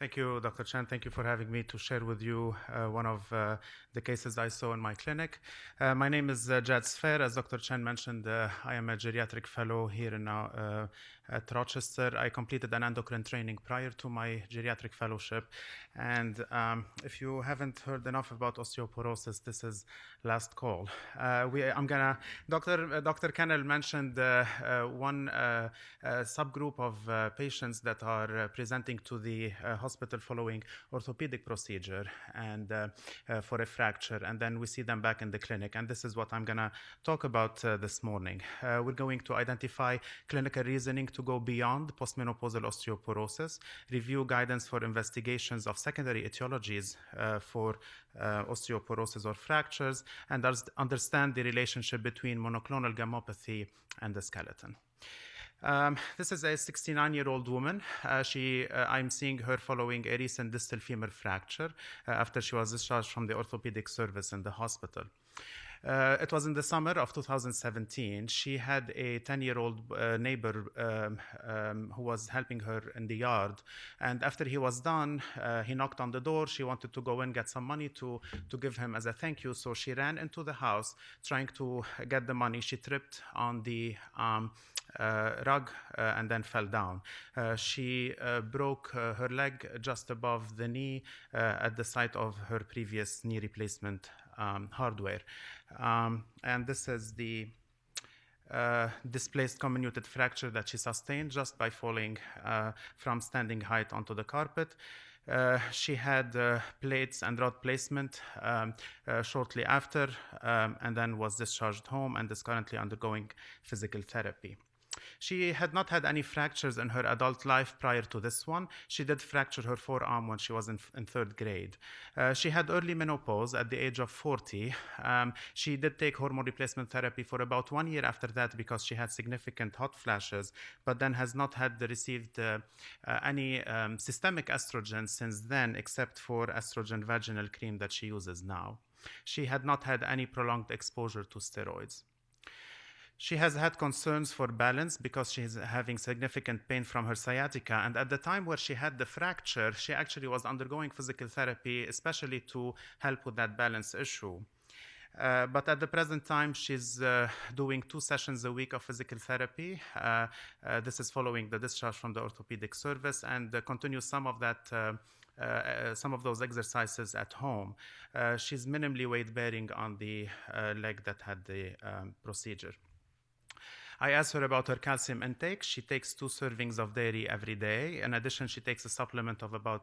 Thank you, Dr. Chen. Thank you for having me to share with you one of the cases I saw in my clinic. My name is Sfeir. As Dr. Chen mentioned, I am a geriatric fellow here at Rochester. I completed an endocrine training prior to my geriatric fellowship. And if you haven't heard enough about osteoporosis, this is last call. Dr. Kennel mentioned one subgroup of patients that are presenting to the hospital following orthopedic procedure and for a fracture, and then we see them back in the clinic. And this is what I'm going to talk about this morning. We're going to identify clinical reasoning to go beyond postmenopausal osteoporosis, review guidance for investigations of secondary etiologies for osteoporosis or fractures, and understand the relationship between monoclonal gammopathy and the skeleton. This is a 69-year-old woman. I'm seeing her following a recent distal femur fracture after she was discharged from the orthopedic service in the hospital. It was in the summer of 2017. She had a 10-year-old neighbor who was helping her in the yard. And after he was done, he knocked on the door. She wanted to go in, get some money to give him as a thank you. So she ran into the house trying to get the money. She tripped on the rug and then fell down. She broke her leg just above the knee at the site of her previous knee replacement hardware. And this is the displaced comminuted fracture that she sustained just by falling from standing height onto the carpet. She had plates and rod placement shortly after, and then was discharged home and is currently undergoing physical therapy. She had not had any fractures in her adult life prior to this one. She did fracture her forearm when she was in third grade. She had early menopause at the age of 40. She did take hormone replacement therapy for about 1 year after that because she had significant hot flashes, but then has not received any systemic estrogen since then, except for estrogen vaginal cream that she uses now. She had not had any prolonged exposure to steroids. She has had concerns for balance because she is having significant pain from her sciatica. And at the time where she had the fracture, she actually was undergoing physical therapy, especially to help with that balance issue. But at the present time, she's doing 2 sessions a week of physical therapy. This is following the discharge from the orthopedic service, and continues some of those exercises at home. She's minimally weight-bearing on the leg that had the procedure. I asked her about her calcium intake. She takes 2 servings of dairy every day. In addition, she takes a supplement of about